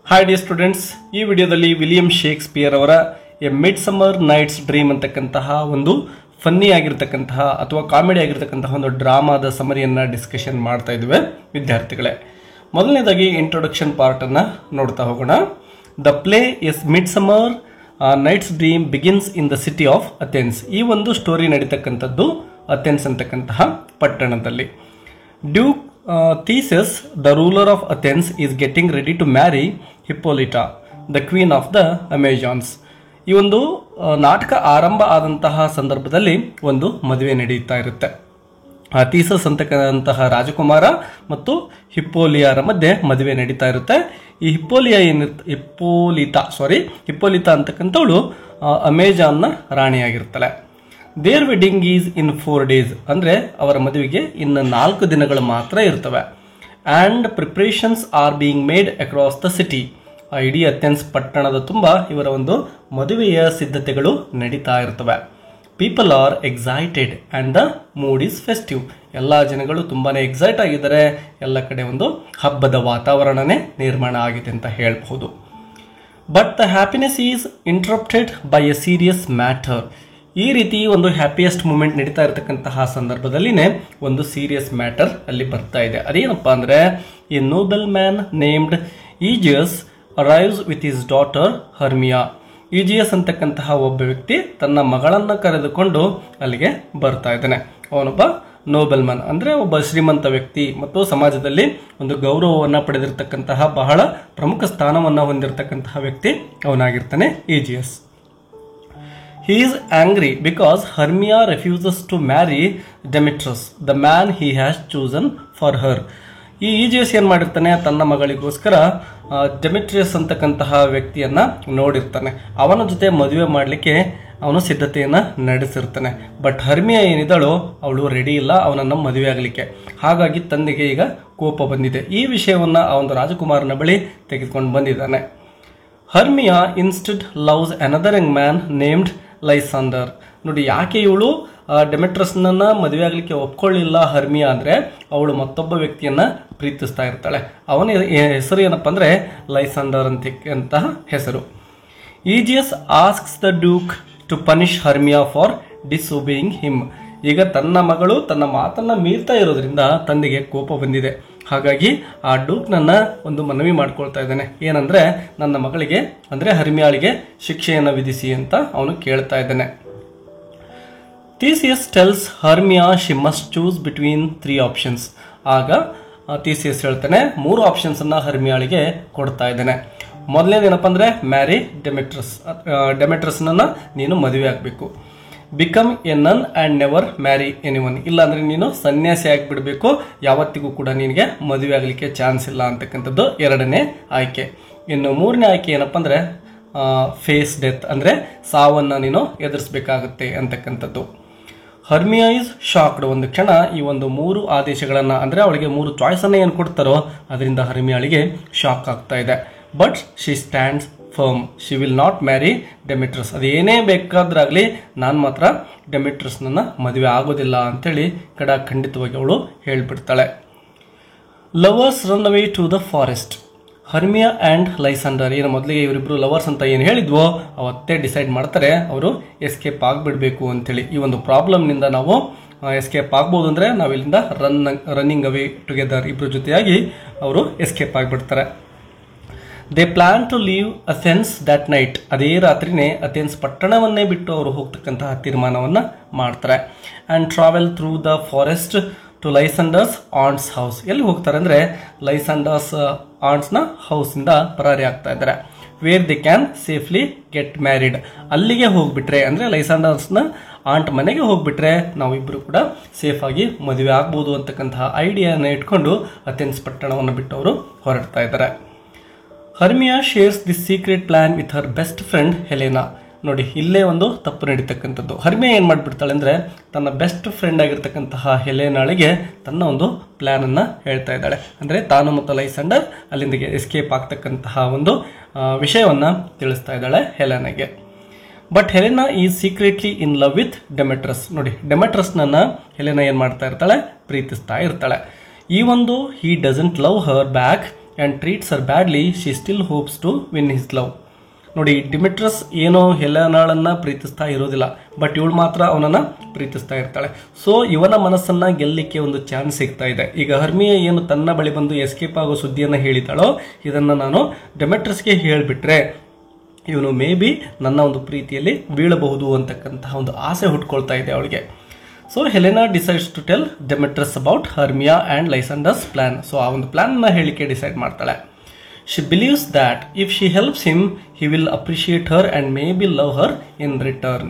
Hi dear students, ಈ ವಿಡಿಯೋದಲ್ಲಿ William Shakespeare ಅವರ a midsummer night's dream ಅಂತಕ್ಕಂತಹ ಒಂದು ಫನ್ನಿ ಆಗಿರ್ತಕ್ಕಂತಹ ಅಥವಾ ಕಾಮಿಡಿ ಆಗಿರ್ತಕ್ಕಂತಹ ಒಂದು ಡ್ರಾಮಾದ ಸಮರಿಯನ್ನು ಡಿಸ್ಕಷನ್ ಮಾಡ್ತಾ ಇದ್ವಿ ವಿದ್ಯಾರ್ಥಿಗಳೇ. ಮೊದಲನೇದಾಗಿ ಇಂಟ್ರೊಡಕ್ಷನ್ ಪಾರ್ಟನ್ನು ನೋಡ್ತಾ ಹೋಗೋಣ. The play is midsummer night's dream begins in the city of Athens. ಈ ಒಂದು ಸ್ಟೋರಿ ನಡೀತಕ್ಕಂಥದ್ದು ಅಥೆನ್ಸ್ ಅಂತಕ್ಕಂತಹ ಪಟ್ಟಣದಲ್ಲಿ. Duke Theseus, the ruler of Athens, is getting ready to marry Hippolyta, the queen of the Amazons. ಈ ಒಂದು ನಾಟಕ ಆರಂಭ ಆದಂತಹ ಸಂದರ್ಭದಲ್ಲಿ ಒಂದು ಮದುವೆ ನಡೆಯುತ್ತಾ ಇರುತ್ತೆ. ಥೀಸಸ್ ಅಂತಕ್ಕಂತಹ ರಾಜಕುಮಾರ ಮತ್ತು ಹಿಪ್ಪೋಲಿಯಾರ ಮಧ್ಯೆ ಮದುವೆ ನಡೀತಾ ಇರುತ್ತೆ. ಈ ಹಿಪ್ಪೋಲಿತಾ ಅಂತಕ್ಕಂಥವಳು ಅಮೆಜಾನ್ನ ರಾಣಿಯಾಗಿರ್ತಾಳೆ. Their wedding is in 4 days, ಅಂದರೆ ಅವರ ಮದುವೆಗೆ ಇನ್ನು 4 ದಿನಗಳು ಮಾತ್ರ ಇರ್ತವೆ. And preparations are being made across the city. ಇಡೀ ಅಥೆನ್ಸ್ ಪಟ್ಟಣದ ತುಂಬ ಇವರ ಒಂದು ಮದುವೆಯ ಸಿದ್ಧತೆಗಳು ನಡೀತಾ ಇರ್ತವೆ. People are excited and the mood is festive. ಎಲ್ಲ ಜನಗಳು ತುಂಬಾ ಎಕ್ಸೈಟ್ ಆಗಿದ್ದಾರೆ. ಎಲ್ಲ ಕಡೆ ಒಂದು ಹಬ್ಬದ ವಾತಾವರಣನೇ ನಿರ್ಮಾಣ ಆಗಿದೆ ಅಂತ ಹೇಳಬಹುದು. But the happiness is interrupted by A serious matter. ಈ ರೀತಿ ಒಂದು ಹ್ಯಾಪಿಯೆಸ್ಟ್ ಮೂಮೆಂಟ್ ನಡೀತಾ ಇರತಕ್ಕಂತಹ ಸಂದರ್ಭದಲ್ಲಿನೇ ಒಂದು ಸೀರಿಯಸ್ ಮ್ಯಾಟರ್ ಅಲ್ಲಿ ಬರ್ತಾ ಇದೆ. ಅದೇನಪ್ಪ ಅಂದರೆ, a noble man named Egeus arrives with his daughter Hermia. Egeus ಅಂತಕ್ಕಂತಹ ಒಬ್ಬ ವ್ಯಕ್ತಿ ತನ್ನ ಮಗಳನ್ನು ಕರೆದುಕೊಂಡು ಅಲ್ಲಿಗೆ ಬರ್ತಾ ಇದ್ದಾನೆ. ಅವನೊಬ್ಬ ನೋಬೆಲ್ ಮ್ಯಾನ್, ಅಂದರೆ ಒಬ್ಬ ಶ್ರೀಮಂತ ವ್ಯಕ್ತಿ ಮತ್ತು ಸಮಾಜದಲ್ಲಿ ಒಂದು ಗೌರವವನ್ನು ಪಡೆದಿರತಕ್ಕಂತಹ ಬಹಳ ಪ್ರಮುಖ ಸ್ಥಾನವನ್ನು ಹೊಂದಿರತಕ್ಕಂತಹ ವ್ಯಕ್ತಿ ಅವನಾಗಿರ್ತಾನೆ ಈಜಿಯಸ್. He is angry because Hermia refuses to marry Demetrius, the man he has chosen for her. ಈ ಈಜಿಯಸ್ ಏನು ಮಾಡಿರ್ತಾನೆ, ತನ್ನ ಮಗಳಿಗೋಸ್ಕರ ಡೆಮಿಟ್ರಿಯಸ್ ಅಂತಕ್ಕಂತಹ ವ್ಯಕ್ತಿಯನ್ನ ನೋಡಿರ್ತಾನೆ. ಅವನ ಜೊತೆ ಮದುವೆ ಮಾಡಲಿಕ್ಕೆ ಅವನು ಸಿದ್ಧತೆಯನ್ನು ನಡೆಸಿರ್ತಾನೆ. ಬಟ್ ಹರ್ಮಿಯಾ ಏನಿದಳು, ಅವಳು ರೆಡಿ ಇಲ್ಲ ಅವನನ್ನು ಮದುವೆ ಆಗಲಿಕ್ಕೆ. ಹಾಗಾಗಿ ತಂದೆಗೆ ಈಗ ಕೋಪ ಬಂದಿದೆ. ಈ ವಿಷಯವನ್ನು ಆ ಒಂದು ರಾಜಕುಮಾರನ ಬಳಿ ತೆಗೆದುಕೊಂಡು ಬಂದಿದ್ದಾನೆ. Hermia instead loves another young man named Lysander. ನೋಡಿ, ಯಾಕೆ ಇವಳು ಡೆಮೆಟ್ರಸ್ನನ್ನ ಮದುವೆ ಆಗಲಿಕ್ಕೆ ಒಪ್ಕೊಳ್ಳಿಲ್ಲ ಹರ್ಮಿಯಾ ಅಂದರೆ, ಅವಳು ಮತ್ತೊಬ್ಬ ವ್ಯಕ್ತಿಯನ್ನ ಪ್ರೀತಿಸ್ತಾ ಇರ್ತಾಳೆ. ಅವನ ಹೆಸರು ಏನಪ್ಪ ಅಂದರೆ ಲೈಸಾಂಡರ್ ಅಂತಕ್ಕಂತಹ ಹೆಸರು. Egeus asks the duke to punish Hermia for disobeying him. ಈಗ ತನ್ನ ಮಗಳು ತನ್ನ ಮಾತನ್ನ ಮೀರ್ತಾ ಇರೋದ್ರಿಂದ ತಂದೆಗೆ ಕೋಪ ಬಂದಿದೆ. ಹಾಗಾಗಿ ಆ ಡೂಕ್ನನ್ನ ಒಂದು ಮನವಿ ಮಾಡ್ಕೊಳ್ತಾ ಇದ್ದಾನೆ. ಏನಂದ್ರೆ, ನನ್ನ ಮಗಳಿಗೆ ಅಂದ್ರೆ ಹರ್ಮಿಯಾಳಿಗೆ ಶಿಕ್ಷೆಯನ್ನು ವಿಧಿಸಿ ಅಂತ ಅವನು ಕೇಳ್ತಾ ಇದ್ದಾನೆ. Theseus tells Hermia she must choose between 3 options. ಆಗ ಥೀಸಿಯಸ್ ಹೇಳ್ತಾನೆ 3 ಆಪ್ಷನ್ಸ್ ಅನ್ನ ಹರ್ಮಿಯಾಳಿಗೆ ಕೊಡ್ತಾ ಇದ್ದಾನೆ. ಮೊದಲನೇದೇನಪ್ಪ ಅಂದ್ರೆ, ಮ್ಯಾರಿ ಡೆಮೆಟ್ರಸ್ನ ನೀನು ಮದುವೆ ಆಗಬೇಕು. ಬಿಕಮ್ ಎ ನನ್ ಆ್ಯಂಡ್ ನೆವರ್ ಮ್ಯಾರಿ ಎನಿವನ್. ಇಲ್ಲಾಂದ್ರೆ ನೀನು ಸನ್ಯಾಸಿ ಆಗಿಬಿಡಬೇಕು, ಯಾವತ್ತಿಗೂ ಕೂಡ ನಿನಗೆ ಮದುವೆ ಆಗಲಿಕ್ಕೆ ಚಾನ್ಸ್ ಇಲ್ಲ ಅಂತಕ್ಕಂಥದ್ದು 2ನೇ ಆಯ್ಕೆ. ಇನ್ನು 3ನೇ ಆಯ್ಕೆ ಏನಪ್ಪ ಅಂದರೆ, ಫೇಸ್ ಡೆತ್, ಅಂದರೆ ಸಾವನ್ನು ನೀನು ಎದುರಿಸಬೇಕಾಗುತ್ತೆ ಅಂತಕ್ಕಂಥದ್ದು. ಹರ್ಮಿಯಾ ಈಸ್ ಶಾಕ್ಡ್. ಒಂದು ಕ್ಷಣ ಈ ಒಂದು 3 ಆದೇಶಗಳನ್ನು, ಅಂದರೆ ಅವಳಿಗೆ 3 ಚಾಯ್ಸನ್ನು ಏನು ಕೊಡ್ತಾರೋ ಅದರಿಂದ ಹರ್ಮಿಯಾಳಿಗೆ ಶಾಕ್ ಆಗ್ತಾ ಇದೆ. But she stands firm. She will not marry Demetrius. ಅದೇನೇ ಬೇಕಾದ್ರಾಗಲಿ ನಾನು ಮಾತ್ರ ಡೆಮಿಟ್ರಸ್ನನ್ನ ಮದುವೆ ಆಗೋದಿಲ್ಲ ಅಂತೇಳಿ ಖಂಡಿತವಾಗಿ ಅವಳು ಹೇಳ್ಬಿಡ್ತಾಳೆ. Lovers run away to the forest. Hermia and Lysander ಏನು ಮೊದಲಿಗೆ ಇವರಿಬ್ಬರು ಲವರ್ಸ್ ಅಂತ ಏನು ಹೇಳಿದ್ವೋ ಅವತ್ತೇ ಡಿಸೈಡ್ ಮಾಡ್ತಾರೆ ಅವರು ಎಸ್ಕೇಪ್ ಆಗಿಬಿಡಬೇಕು ಅಂತೇಳಿ. ಈ ಒಂದು ಪ್ರಾಬ್ಲಮ್ನಿಂದ ನಾವು ಎಸ್ಕೇಪ್ ಆಗ್ಬೋದು, ಅಂದರೆ ನಾವಿಲ್ಲಿಂದ ರನ್ನಿಂಗ್ ಅವೇ ಟುಗೆದರ್, ಇಬ್ಬರ ಜೊತೆಯಾಗಿ ಅವರು ಎಸ್ಕೇಪ್ ಆಗಿಬಿಡ್ತಾರೆ. They plan to leave Athens that night. ಅದೇ ರಾತ್ರಿನೇ ಅಥೆನ್ಸ್ ಪಟ್ಟಣವನ್ನೇ ಬಿಟ್ಟು ಅವರು ಹೋಗ್ತಕ್ಕಂತಹ ತೀರ್ಮಾನವನ್ನು ಮಾಡ್ತಾರೆ. And travel through the forest to Lysander's aunt's house. ಎಲ್ಲಿ ಹೋಗ್ತಾರೆ ಅಂದರೆ, ಲೈಸಾಂಡರ್ಸ್ ಆಂಟ್ಸ್ನ ಹೌಸಿಂದ ಪರಾರಿ ಆಗ್ತಾ ಇದ್ದಾರೆ. Where they can safely get married. ಅಲ್ಲಿಗೆ ಹೋಗ್ಬಿಟ್ರೆ, ಅಂದರೆ ಲೈಸಾಂಡರ್ಸ್ನ ಆಂಟ್ ಮನೆಗೆ ಹೋಗ್ಬಿಟ್ರೆ ನಾವಿಬ್ಬರು ಕೂಡ ಸೇಫ್ ಆಗಿ ಮದುವೆ ಆಗ್ಬೋದು ಅಂತಕ್ಕಂತಹ ಐಡಿಯಾನ ಇಟ್ಕೊಂಡು ಅಥೆನ್ಸ್ ಪಟ್ಟಣವನ್ನು ಬಿಟ್ಟು ಅವರು ಹೊರಡ್ತಾ ಇದ್ದಾರೆ. Hermia shares this secret plan with her best friend Helena. ನೋಡಿ, ಇಲ್ಲೇ ಒಂದು ತಪ್ಪು ನಡೀತಕ್ಕಂಥದ್ದು. ಹರ್ಮಿಯಾ ಏನು ಮಾಡಿಬಿಡ್ತಾಳೆ ಅಂದರೆ, ತನ್ನ ಬೆಸ್ಟ್ ಫ್ರೆಂಡ್ ಆಗಿರ್ತಕ್ಕಂತಹ ಹೆಲೆನಾಳಿಗೆ ತನ್ನ ಒಂದು ಪ್ಲ್ಯಾನನ್ನು ಹೇಳ್ತಾ ಇದ್ದಾಳೆ. ಅಂದರೆ ತಾನು ಮತ್ತು ಲೈಸಾಂಡರ್ ಅಲ್ಲಿಂದ ಎಸ್ಕೇಪ್ ಆಗ್ತಕ್ಕಂತಹ ಒಂದು ವಿಷಯವನ್ನು ತಿಳಿಸ್ತಾ ಇದ್ದಾಳೆ ಹೆಲೆನಾಗೆ. But Helena is secretly in love with Demetrius. ನೋಡಿ, ಡೆಮೆಟ್ರಸ್ನನ್ನ ಹೆಲೆನಾ ಏನು ಮಾಡ್ತಾ ಇರ್ತಾಳೆ, ಪ್ರೀತಿಸ್ತಾ ಇರ್ತಾಳೆ. ಈ ಒಂದು he doesn't love her back and treats her badly she still hopes to win his love. ನೋಡಿ, ಡಿಮಿಟ್ರಸ್ ಏನೋ ಹೆಲೆನಾಳನ್ನ ಪ್ರೀತಿಸ್ತಾ ಇರೋದಿಲ್ಲ, ಬಟ್ ಇವಳು ಮಾತ್ರ ಅವನನ್ನ ಪ್ರೀತಿಸ್ತಾ ಇರ್ತಾಳೆ. ಸೊ ಇವನ ಮನಸ್ಸನ್ನ ಗೆಲ್ಲಲಿಕ್ಕೆ ಒಂದು ಚಾನ್ಸ್ ಸಿಗ್ತಾ ಇದೆ. ಈಗ ಹರ್ಮಿಯ ಏನು ತನ್ನ ಬಳಿ ಬಂದು ಎಸ್ಕೇಪ್ ಆಗೋ ಸುದ್ದಿಯನ್ನು ಹೇಳಿದಾಳೋ, ಇದನ್ನ ನಾನು ಡೆಮೆಟ್ರಸ್ಗೆ ಹೇಳಿಬಿಟ್ರೆ ಇವನು ಮೇ ಬಿ ನನ್ನ ಒಂದು ಪ್ರೀತಿಯಲ್ಲಿ ಬೀಳಬಹುದು ಅಂತಕ್ಕಂತಹ ಒಂದು ಆಸೆ ಹುಟ್ಕೊಳ್ತಾ ಇದೆ ಅವಳಿಗೆ. So Helena decides to tell Demetrius about Hermia and Lysander's plan. So ಆ ಒಂದು ಪ್ಲಾನ್ನ ಹೇಳಿಕೆ ಡಿಸೈಡ್ ಮಾಡ್ತಾಳೆ. She believes that if she helps him, he will appreciate her and maybe love her in return.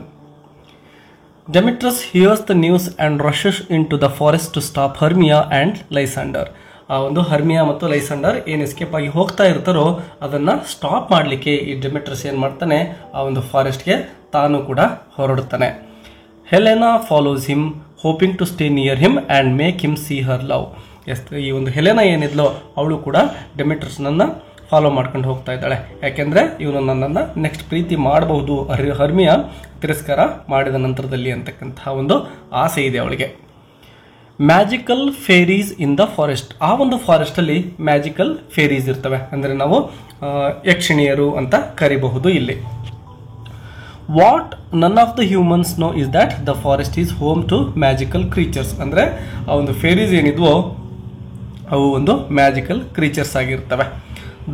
Demetrius hears the news and rushes into the forest to stop Hermia and Lysander. ಆ ಒಂದು ಹರ್ಮಿಯಾ ಮತ್ತು ಲೈಸಂಡರ್ ಏನು escape ಆಗಿ ಹೋಗ್ತಾ ಇರ್ತಾರೋ ಅದನ್ನು stop ಮಾಡಲಿಕ್ಕೆ ಈ ಡೆಮೆಟ್ರಸ್ ಏನು ಮಾಡ್ತಾನೆ, ಆ ಒಂದು ಫಾರೆಸ್ಟ್ಗೆ ತಾನು ಕೂಡ ಹೊರಡುತ್ತಾನೆ. Helena follows him hoping to stay near him and make him see her love. ಈ ಒಂದು ಹೆಲೆನಾ ಏನಿದ್ಲೋ ಅವಳು ಕೂಡ ಡೆಮೆಟ್ರಸ್ನನ್ನು ಫಾಲೋ ಮಾಡ್ಕೊಂಡು ಹೋಗ್ತಾ ಇದ್ದಾಳೆ. ಯಾಕೆಂದರೆ ಇವನು ನನ್ನನ್ನು ನೆಕ್ಸ್ಟ್ ಪ್ರೀತಿ ಮಾಡಬಹುದು ಹರ್ಮಿಯಾ ತಿರಸ್ಕಾರ ಮಾಡಿದ ನಂತರದಲ್ಲಿ ಅಂತಕ್ಕಂತಹ ಒಂದು ಆಸೆ ಇದೆ ಅವಳಿಗೆ. Magical fairies in the forest. ಆ ಒಂದು ಫಾರೆಸ್ಟಲ್ಲಿ ಮ್ಯಾಜಿಕಲ್ ಫೇರೀಸ್ ಇರ್ತವೆ, ಅಂದರೆ ನಾವು ಯಕ್ಷಿಣಿಯರು ಅಂತ ಕರಿಬಹುದು ಇಲ್ಲಿ. What none of the humans know is that the forest is home to magical creatures. ಅಂದರೆ ಆ ಒಂದು ಫೇರೀಸ್ ಏನಿದ್ವೋ ಅವು ಒಂದು ಮ್ಯಾಜಿಕಲ್ ಕ್ರೀಚರ್ಸ್ ಆಗಿರ್ತವೆ.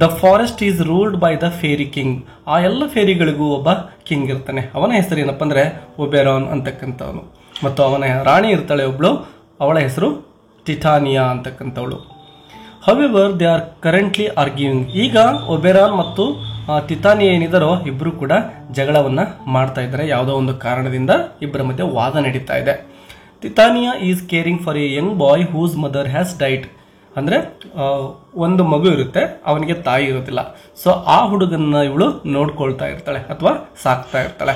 The forest is ruled by the fairy king. ಆ ಎಲ್ಲ ಫೇರಿಗಳಿಗೂ ಒಬ್ಬ ಕಿಂಗ್ ಇರ್ತಾನೆ. ಅವನ ಹೆಸರು ಏನಪ್ಪ ಅಂದರೆ ಒಬೆರಾನ್ ಅಂತಕ್ಕಂಥವನು. ಮತ್ತು ಅವನ ರಾಣಿ ಇರ್ತಾಳೆ ಒಬ್ಳು, ಅವಳ ಹೆಸರು ಟಿಟಾನಿಯಾ ಅಂತಕ್ಕಂಥವಳು. However they are currently arguing. ಈಗ ಒಬೆರಾನ್ ಮತ್ತು ಟಿಟಾನಿಯಾ ಏನಿದಾರೋ ಇಬ್ಬರು ಕೂಡ ಜಗಳವನ್ನು ಮಾಡ್ತಾ ಇದ್ದಾರೆ. ಯಾವುದೋ ಒಂದು ಕಾರಣದಿಂದ ಇಬ್ಬರ ಮಧ್ಯೆ ವಾದ ನಡೀತಾ ಇದೆ. Titania is caring for a young boy whose mother has died. ಅಂದರೆ ಒಂದು ಮಗು ಇರುತ್ತೆ, ಅವನಿಗೆ ತಾಯಿ ಇರೋದಿಲ್ಲ. ಸೊ ಆ ಹುಡುಗನ್ನ ಇವಳು ನೋಡ್ಕೊಳ್ತಾ ಇರ್ತಾಳೆ ಅಥವಾ ಸಾಕ್ತಾ ಇರ್ತಾಳೆ.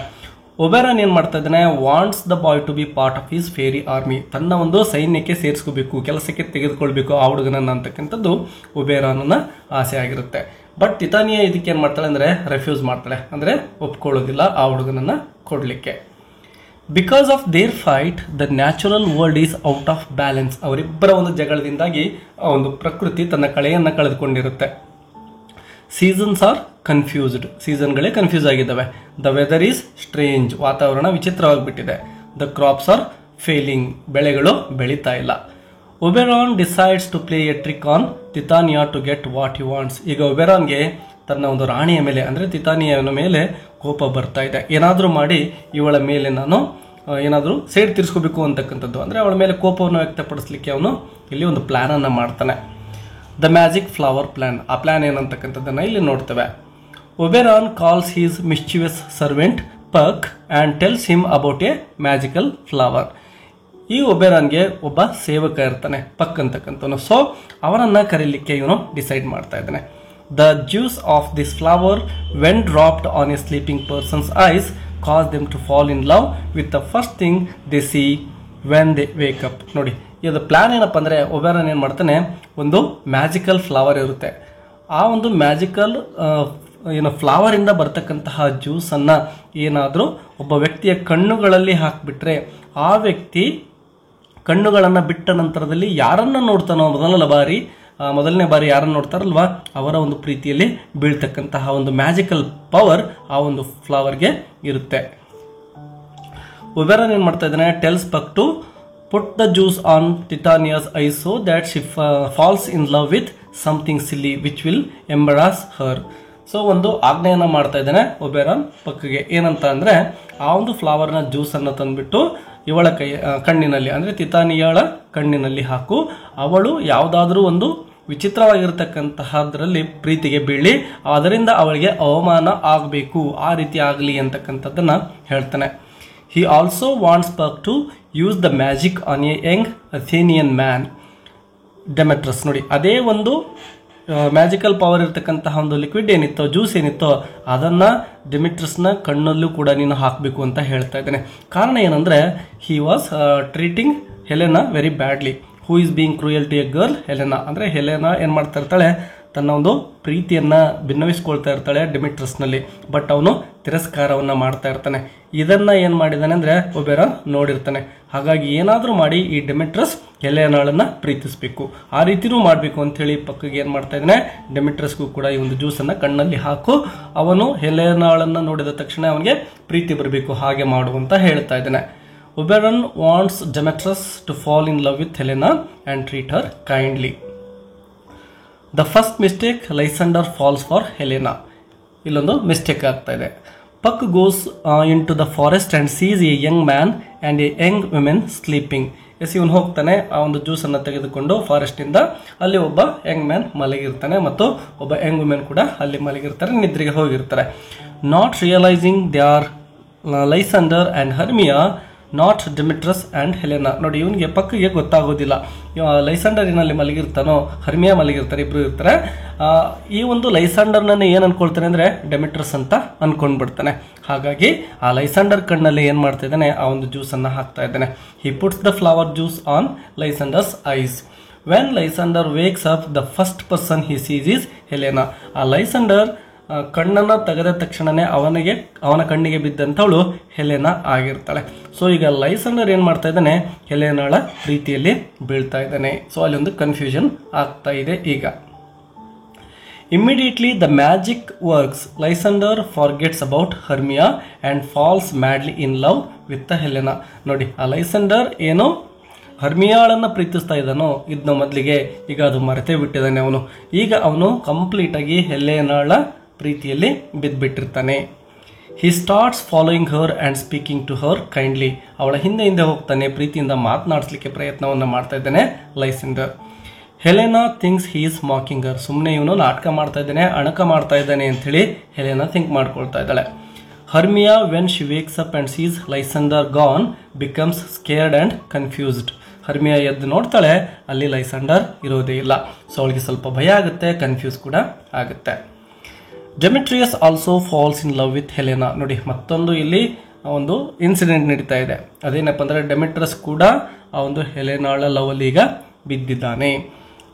ಒಬೆರಾನ್ ಏನು ಮಾಡ್ತಾ ಇದ್ದಾನೆ, wants the boy to be part of his fairy army. ತನ್ನ ಒಂದು ಸೈನ್ಯಕ್ಕೆ ಸೇರಿಸ್ಕೋಬೇಕು, ಕೆಲಸಕ್ಕೆ ತೆಗೆದುಕೊಳ್ಬೇಕು ಆ ಹುಡುಗನನ್ನ ಅಂತಕ್ಕಂಥದ್ದು ಒಬೆರಾನ್ನ ಆಸೆ ಆಗಿರುತ್ತೆ. ಬಟ್ ಟಿಟಾನಿಯಾ ಇದಕ್ಕೆ ಏನು ಮಾಡ್ತಾಳೆ ಅಂದರೆ ರೆಫ್ಯೂಸ್ ಮಾಡ್ತಾಳೆ, ಅಂದರೆ ಒಪ್ಕೊಳ್ಳೋದಿಲ್ಲ ಆ ಹುಡುಗನನ್ನ ಕೊಡಲಿಕ್ಕೆ. Because of their fight the natural world is out of balance. ಅವರಿಬ್ಬರ ಒಂದು ಜಗಳದಿಂದಾಗಿ ಆ ಒಂದು ಪ್ರಕೃತಿ ತನ್ನ ಕಳೆಯನ್ನು ಕಳೆದುಕೊಂಡಿರುತ್ತೆ. Seasons are confused. ಸೀಸನ್ಗಳೇ ಕನ್ಫ್ಯೂಸ್ ಆಗಿದ್ದಾವೆ. The weather is strange. ವಾತಾವರಣ ವಿಚಿತ್ರವಾಗಿಬಿಟ್ಟಿದೆ. The crops are failing. ಬೆಳೆಗಳು ಬೆಳೀತಾ ಇಲ್ಲ. Oberon decides to play a trick on Titania to get what he wants. ಈಗ ಒಬೆರಾನ್ಗೆ ತನ್ನ ಒಂದು ರಾಣಿಯ ಮೇಲೆ ಅಂದರೆ ಟಿಟಾನಿಯಾನ ಮೇಲೆ ಕೋಪ ಬರ್ತಾ ಇದೆ. ಏನಾದರೂ ಮಾಡಿ ಇವಳ ಮೇಲೆ ನಾನು ಏನಾದರೂ ಸೈಡ್ ತಿರ್ಸ್ಕೋಬೇಕು ಅಂತಕ್ಕಂಥದ್ದು, ಅಂದರೆ ಅವಳ ಮೇಲೆ ಕೋಪವನ್ನು ವ್ಯಕ್ತಪಡಿಸಲಿಕ್ಕೆ ಅವನು ಇಲ್ಲಿ ಒಂದು ಪ್ಲ್ಯಾನನ್ನು ಮಾಡ್ತಾನೆ. The magic flower plan. ಆ ಪ್ಲ್ಯಾನ್ ಏನಂತಕ್ಕಂಥದ್ದನ್ನು ಇಲ್ಲಿ ನೋಡ್ತೇವೆ. Oberon calls his mischievous servant Puck and tells him about a magical flower. ಈ ಒಬೆರಾನ್ಗೆ ಒಬ್ಬ ಸೇವಕ ಇರ್ತಾನೆ, ಪಕ್ ಅಂತಕ್ಕಂಥವನು. ಸೊ ಅವನನ್ನು ಕರೀಲಿಕ್ಕೆ ಇವನು ಡಿಸೈಡ್ ಮಾಡ್ತಾ ಇದ್ದಾನೆ. The juice of this flower, when dropped on a sleeping person's eyes, cause them to fall in love with the first thing they see when they wake up. ನೋಡಿ, ಇದು ಪ್ಲಾನ್ ಏನಪ್ಪ ಅಂದರೆ Oberon ಏನು ಮಾಡ್ತಾನೆ, ಒಂದು magical flower ಇರುತ್ತೆ. ಆ ಒಂದು ಮ್ಯಾಜಿಕಲ್ ಫ್ಲವರಿಂದ ಬರ್ತಕ್ಕಂತಹ ಜ್ಯೂಸನ್ನು ಏನಾದರೂ ಒಬ್ಬ ವ್ಯಕ್ತಿಯ ಕಣ್ಣುಗಳಲ್ಲಿ ಹಾಕಿಬಿಟ್ರೆ ಆ ವ್ಯಕ್ತಿ ಕಣ್ಣುಗಳನ್ನು ಬಿಟ್ಟ ನಂತರದಲ್ಲಿ ಯಾರನ್ನು ನೋಡ್ತಾನೋ ಮೊದಲನೇ ಬಾರಿ ಯಾರನ್ನು ನೋಡ್ತಾರಲ್ವಾ ಅವರ ಒಂದು ಪ್ರೀತಿಯಲ್ಲಿ ಬೀಳ್ತಕ್ಕಂತಹ ಒಂದು ಮ್ಯಾಜಿಕಲ್ ಪವರ್ ಆ ಒಂದು ಫ್ಲವರ್ಗೆ ಇರುತ್ತೆ. ಒಬೆರಾನ್ ಏನು ಮಾಡ್ತಾ ಇದ್ದಾನೆ, tells Puck to put the juice on Titania's eyes so that she falls in love with something silly which will embarrass her. So ಒಂದು ಆಜ್ಞೆಯನ್ನು ಮಾಡ್ತಾ ಇದ್ದಾನೆ ಒಬೆರಾನ್ ಪಕ್ಗೆ. ಏನಂತ ಅಂದರೆ ಆ ಒಂದು ಫ್ಲವರ್ನ ಜ್ಯೂಸನ್ನು ತಂದುಬಿಟ್ಟು ಇವಳ ಕಣ್ಣಿನಲ್ಲಿ ಅಂದರೆ ಟಿಟಾನಿಯಾಳ ಕಣ್ಣಿನಲ್ಲಿ ಹಾಕು. ಅವಳು ಯಾವುದಾದ್ರೂ ಒಂದು ವಿಚಿತ್ರವಾಗಿರ್ತಕ್ಕಂತಹದ್ರಲ್ಲಿ ಪ್ರೀತಿಗೆ ಬೀಳಿ ಅದರಿಂದ ಅವಳಿಗೆ ಅವಮಾನ ಆಗಬೇಕು, ಆ ರೀತಿ ಆಗಲಿ ಅಂತಕ್ಕಂಥದ್ದನ್ನು ಹೇಳ್ತಾನೆ. He also wants Puck to use the magic on a young Athenian man. Demetrius ನೋಡಿ, ಅದೇ ಒಂದು ಮ್ಯಾಜಿಕಲ್ ಪವರ್ ಇರ್ತಕ್ಕಂತಹ ಒಂದು ಲಿಕ್ವಿಡ್ ಏನಿತ್ತೋ, ಜ್ಯೂಸ್ ಏನಿತ್ತೋ ಅದನ್ನು ಡೆಮೆಟ್ರಸ್ನ ಕಣ್ಣಲ್ಲೂ ಕೂಡ ನೀನು ಹಾಕಬೇಕು ಅಂತ ಹೇಳ್ತಾ ಇದ್ದಾನೆ. ಕಾರಣ ಏನಂದರೆ he was treating Helena very badly. Who is being cruel to a girl Helena. ಅಂದರೆ ಹೆಲೆನಾ ಏನು ಮಾಡ್ತಾ ಇರ್ತಾಳೆ, ತನ್ನ ಒಂದು ಪ್ರೀತಿಯನ್ನ ಭಿನ್ನವಿಸ್ಕೊಳ್ತಾ ಇರ್ತಾಳೆ ಡೆಮಿಟ್ರಸ್ನಲ್ಲಿ. ಬಟ್ ಅವನು ತಿರಸ್ಕಾರವನ್ನ ಮಾಡ್ತಾ ಇರ್ತಾನೆ. ಇದನ್ನ ಏನ್ ಮಾಡಿದಾನೆ ಅಂದ್ರೆ ಒಬೆರಾನ್ ನೋಡಿರ್ತಾನೆ. ಹಾಗಾಗಿ ಏನಾದ್ರೂ ಮಾಡಿ ಈ ಡೆಮಿಟ್ರಸ್ ಹೆಲೆನಾಳನ್ನ ಪ್ರೀತಿಸ್ಬೇಕು, ಆ ರೀತಿನೂ ಮಾಡ್ಬೇಕು ಅಂತ ಹೇಳಿ ಪಕ್ಕಗೆ ಏನ್ ಮಾಡ್ತಾ ಇದ್ದಾನೆ, ಡೆಮಿಟ್ರಸ್ಗೂ ಕೂಡ ಈ ಒಂದು ಜ್ಯೂಸ್ ಅನ್ನ ಕಣ್ಣಲ್ಲಿ ಹಾಕು, ಅವನು ಹೆಲೆನಾಳನ್ನ ನೋಡಿದ ತಕ್ಷಣ ಅವನಿಗೆ ಪ್ರೀತಿ ಬರಬೇಕು, ಹಾಗೆ ಮಾಡು ಅಂತ ಹೇಳ್ತಾ ಇದ್ದಾನೆ. Oberon wants Demetrius to fall in love with Helena and treat her kindly. The first mistake, Lysander falls for Helena. ಇಲ್ಲೊಂದು ಮಿಸ್ಟೇಕ್ ಆಗ್ತಾ ಇದೆ. Puck goes into the forest and sees a young man and a young woman sleeping. ಇವನು ಹೋಗ್ತಾನೆ, ಆ ಒಂದು juice ಅನ್ನ ತೆಗೆದುಕೊಂಡು forest ಇಂದ. ಅಲ್ಲಿ ಒಬ್ಬ ಯಂಗ್ ಮ್ಯಾನ್ ಮಲಗಿರ್ತಾನೆ ಮತ್ತು ಒಬ್ಬ ಯಂಗ್ ವುಮೆನ್ ಕೂಡ ಅಲ್ಲಿ ಮಲಗಿರ್ತಾರೆ, ನಿದ್ರೆಗೆ ಹೋಗಿರ್ತಾರೆ. Not realising they are Lysander and Hermia, not Demetrius and Helena. ನೋಡಿ, ಇವನಿಗೆ ಪಕ್ಕಗೆ ಗೊತ್ತಾಗೋದಿಲ್ಲ ಲೈಸಂಡರ್ ಏನಲ್ಲಿ ಮಲಗಿರ್ತಾನೋ, ಹರ್ಮಿಯಾ ಮಲಗಿರ್ತಾರೆ, ಇಬ್ರು ಇರ್ತಾರೆ. ಈ ಒಂದು ಲೈಸಂಡರ್ನ ಏನ್ ಅನ್ಕೊಳ್ತಾನೆ ಅಂದ್ರೆ ಡೆಮಿಟ್ರಸ್ ಅಂತ ಅನ್ಕೊಂಡ್ಬಿಡ್ತಾನೆ. ಹಾಗಾಗಿ ಆ ಲೈಸಂಡರ್ ಕಣ್ಣಲ್ಲಿ ಏನ್ ಮಾಡ್ತಾ ಇದ್ದಾನೆ, ಆ ಒಂದು ಜ್ಯೂಸ್ ಅನ್ನ ಹಾಕ್ತಾ ಇದ್ದಾನೆ. He puts the flower juice on Lysander's eyes. When Lysander wakes up, the first person he sees is Helena. ಆ ಲೈಸಂಡರ್ ಕಣ್ಣನ್ನ ತೆಗೆದ ತಕ್ಷಣನೇ ಅವನ ಕಣ್ಣಿಗೆ ಬಿದ್ದಂಥವಳು ಹೆಲೆನಾ ಆಗಿರ್ತಾಳೆ. ಸೊ ಈಗ ಲೈಸಂಡರ್ ಏನ್ ಮಾಡ್ತಾ ಇದ್ದಾನೆ, ಹೆಲೆನಾಳ ಪ್ರೀತಿಯಲ್ಲಿ ಬೀಳ್ತಾ ಇದ್ದಾನೆ. ಸೊ ಅಲ್ಲಿ ಒಂದು ಕನ್ಫ್ಯೂಷನ್ ಆಗ್ತಾ ಇದೆ. ಈಗ immediately the magic works. Lysander forgets about Hermia and falls madly in love with Helena. ನೋಡಿ, ಆ ಲೈಸಂಡರ್ ಏನೋ ಹರ್ಮಿಯಾಳನ್ನ ಪ್ರೀತಿಸ್ತಾ ಇದ್ದಾನೋ ಇದನ್ನ ಮೊದಲಿಗೆ, ಈಗ ಅದು ಮರೆತೇ ಬಿಟ್ಟಿದ್ದಾನೆ ಅವನು. ಈಗ ಅವನು ಕಂಪ್ಲೀಟ್ ಆಗಿ ಹೆಲೆನಾಳ ಪ್ರೀತಿಯಲ್ಲಿ ಬಿದ್ದುಬಿಟ್ಟಿರ್ತಾನೆ. He starts following her and speaking to her kindly. ಅವಳ ಹಿಂದೆ ಹಿಂದೆ ಹೋಗ್ತಾನೆ, ಪ್ರೀತಿಯಿಂದ ಮಾತನಾಡಿಸ್ಲಿಕ್ಕೆ ಪ್ರಯತ್ನವನ್ನು ಮಾಡ್ತಾ ಇದ್ದಾನೆ Lysander. Helena thinks he is mocking her. ಸುಮ್ಮನೆ ಇವನು ನಾಟಕ ಮಾಡ್ತಾ ಇದ್ದಾನೆ, ಅಣಕ ಮಾಡ್ತಾ ಇದ್ದಾನೆ ಅಂತ ಹೇಳಿ ಹೆಲೆನಾ ಥಿಂಕ್ ಮಾಡ್ಕೊಳ್ತಾ ಇದ್ದಾಳೆ. Hermia when she wakes up and sees Lysander gone becomes scared and confused. Hermia ಎದ್ದು ನೋಡ್ತಾಳೆ, ಅಲ್ಲಿ ಲೈಸಂಡರ್ ಇರೋದೇ ಇಲ್ಲ. ಸೊ ಅವಳಿಗೆ ಸ್ವಲ್ಪ ಭಯ ಆಗುತ್ತೆ, ಕನ್ಫ್ಯೂಸ್ ಕೂಡ ಆಗುತ್ತೆ. Demetrius also falls in love with Helena. ನೋಡಿ, ಮತ್ತೊಂದು ಇಲ್ಲಿ ಒಂದು ಇನ್ಸಿಡೆಂಟ್ ನಡೀತಾ ಇದೆ. ಅದೇನಪ್ಪ ಅಂದ್ರೆ ಡೆಮಿಟ್ರಸ್ ಕೂಡ ಆ ಒಂದು ಹೆಲೆನಾಳ ಲವ್ ಅಲ್ಲಿ ಈಗ ಬಿದ್ದಿದ್ದಾನೆ.